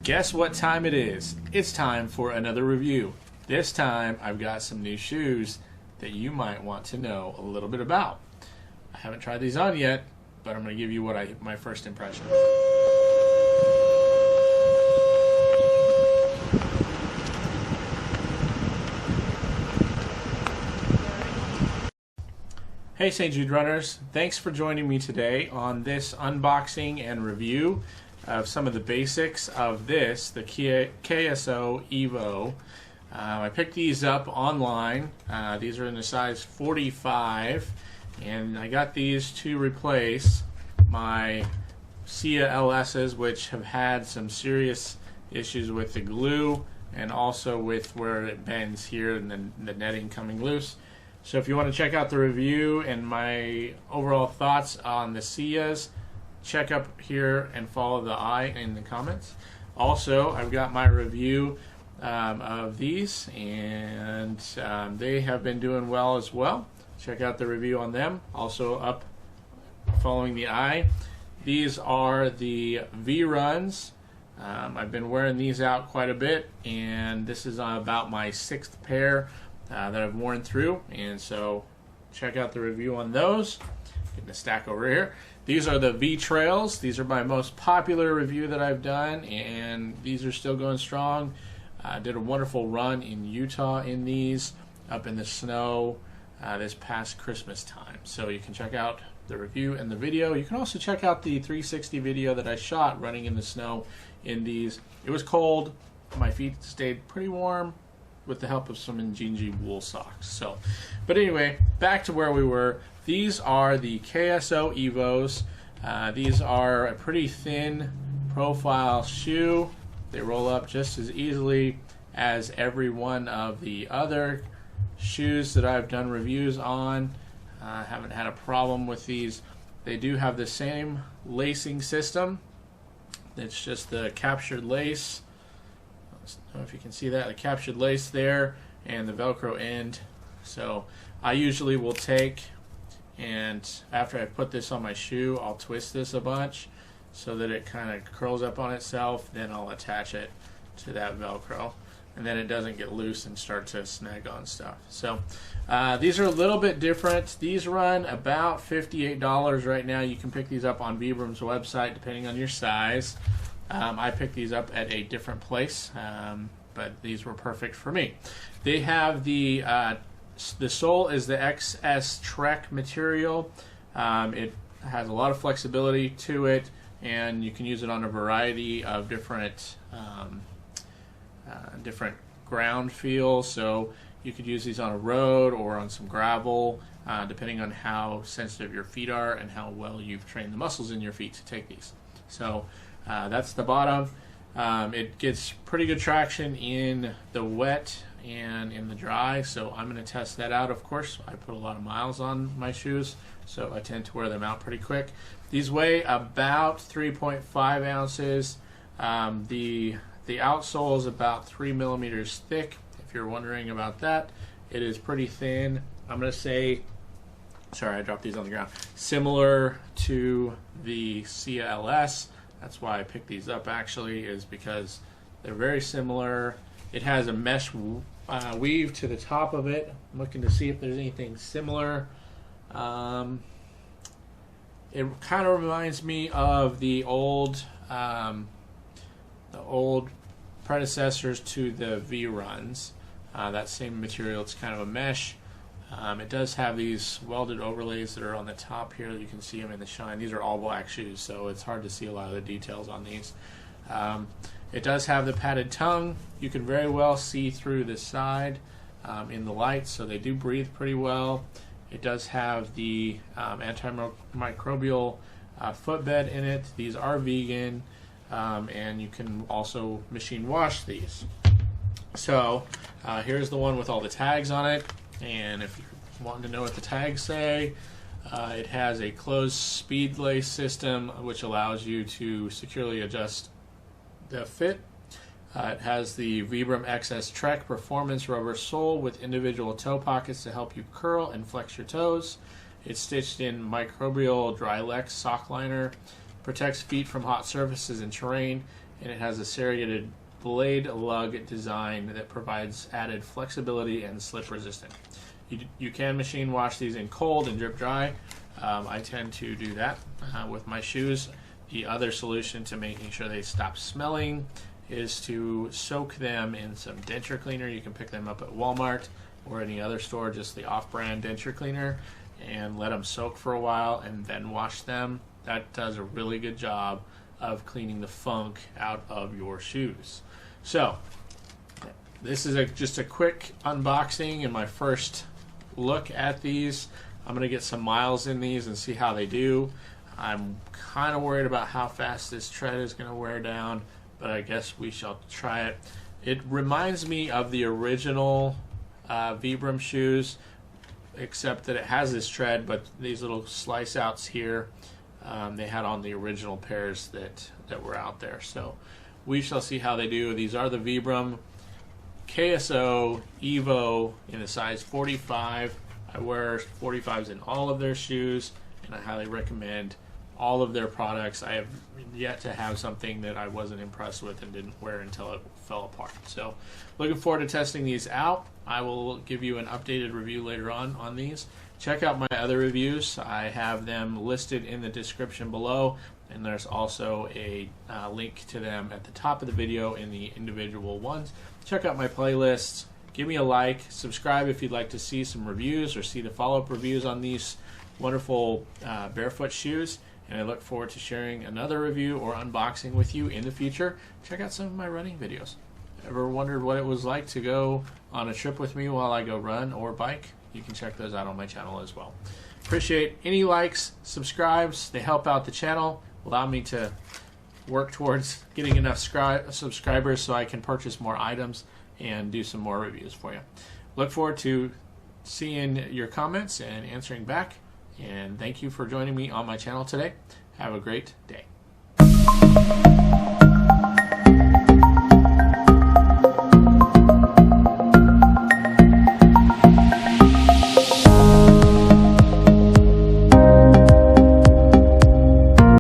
Guess what time it is? It's time for another review. This time I've got some new shoes that you might want to know a little bit about. I haven't tried these on yet, but I'm going to give you my first impression. Hey StJudeRnners, thanks for joining me today on this unboxing and review of some of the basics of this, the KSO EVO. I picked these up online. These are in the size 45, and I got these to replace my SIA LS's, which have had some serious issues with the glue and also with where it bends here and then the netting coming loose. So if you want to check out the review and my overall thoughts on the SIAs, check up here and follow the I in the comments. Also, I've got my review of these, and they have been doing well as well. Check out the review on them. Also up following the I. These are the Vibrams. I've been wearing these out quite a bit, and this is about my 6th pair that I've worn through, and so check out the review on those. Getting a stack over here. These are the V Trails. These are my most popular review that I've done, and these are still going strong. I did a wonderful run in Utah in these, up in the snow this past Christmas time. So you can check out the review and the video. You can also check out the 360 video that I shot running in the snow in these. It was cold. My feet stayed pretty warm with the help of some Injinji wool socks. So, but anyway, back to where we were. These are the KSO EVOs. These are a pretty thin profile shoe. They roll up just as easily as every one of the other shoes that I've done reviews on. I haven't had a problem with these. They do have the same lacing system. It's just the captured lace. I don't know if you can see that, the captured lace there and the Velcro end. So I usually will take, and after I put this on my shoe, I'll twist this a bunch so that it kind of curls up on itself. Then I'll attach it to that Velcro, and then it doesn't get loose and start to snag on stuff. So these are a little bit different. These run about $58 right now. You can pick these up on Vibram's website depending on your size. I picked these up at a different place, but these were perfect for me. They have the sole is the XS Trek material. It has a lot of flexibility to it, and you can use it on a variety of different ground feels. So you could use these on a road or on some gravel, depending on how sensitive your feet are and how well you've trained the muscles in your feet to take these. So that's the bottom. It gets pretty good traction in the wet and in the dry, so I'm going to test that out. Of course, I put a lot of miles on my shoes, so I tend to wear them out pretty quick. These weigh about 3.5 ounces. The outsole is about 3 millimeters thick. If you're wondering about that, it is pretty thin. I'm going to say, sorry, I dropped these on the ground, similar to the SIA LS. That's why I picked these up, actually, is because they're very similar. It has a mesh weave to the top of it. I'm looking to see if there's anything similar. It kind of reminds me of the old predecessors to the V-Runs. That same material. It's kind of a mesh. It does have these welded overlays that are on the top here. You can see them in the shine. These are all black shoes, so it's hard to see a lot of the details on these. It does have the padded tongue. You can very well see through the side in the light, so they do breathe pretty well. It does have the antimicrobial footbed in it. These are vegan, and you can also machine wash these. So here's the one with all the tags on it. And if you're wanting to know what the tags say, it has a closed speed lace system which allows you to securely adjust the fit. It has the Vibram XS Trek Performance Rubber Sole with individual toe pockets to help you curl and flex your toes. It's stitched in microbial Drylex sock liner, protects feet from hot surfaces and terrain, and it has a serrated blade lug design that provides added flexibility and slip resistance. You can machine wash these in cold and drip dry. I tend to do that with my shoes. The other solution to making sure they stop smelling is to soak them in some denture cleaner. You can pick them up at Walmart or any other store, just the off-brand denture cleaner, and let them soak for a while and then wash them. That does a really good job of cleaning the funk out of your shoes. So this is just a quick unboxing and my first look at these. I'm going to get some miles in these and see how they do. I'm kind of worried about how fast this tread is going to wear down, but I guess we shall try it. It reminds me of the original Vibram shoes, except that it has this tread, but these little slice outs here they had on the original pairs that were out there. So we shall see how they do. These are the Vibram KSO EVO in a size 45. I wear 45s in all of their shoes, and I highly recommend all of their products. I have yet to have something that I wasn't impressed with and didn't wear until it fell apart. So looking forward to testing these out. I will give you an updated review later on these. Check out my other reviews. I have them listed in the description below, and there's also a link to them at the top of the video in the individual ones. Check out my playlists. Give me a like. Subscribe if you'd like to see some reviews or see the follow-up reviews on these wonderful barefoot shoes. And I look forward to sharing another review or unboxing with you in the future. Check out some of my running videos. Ever wondered what it was like to go on a trip with me while I go run or bike? You can check those out on my channel as well. Appreciate any likes, subscribes. They help out the channel, allow me to work towards getting enough subscribers so I can purchase more items and do some more reviews for you. Look forward to seeing your comments and answering back. And thank you for joining me on my channel today. Have a great day.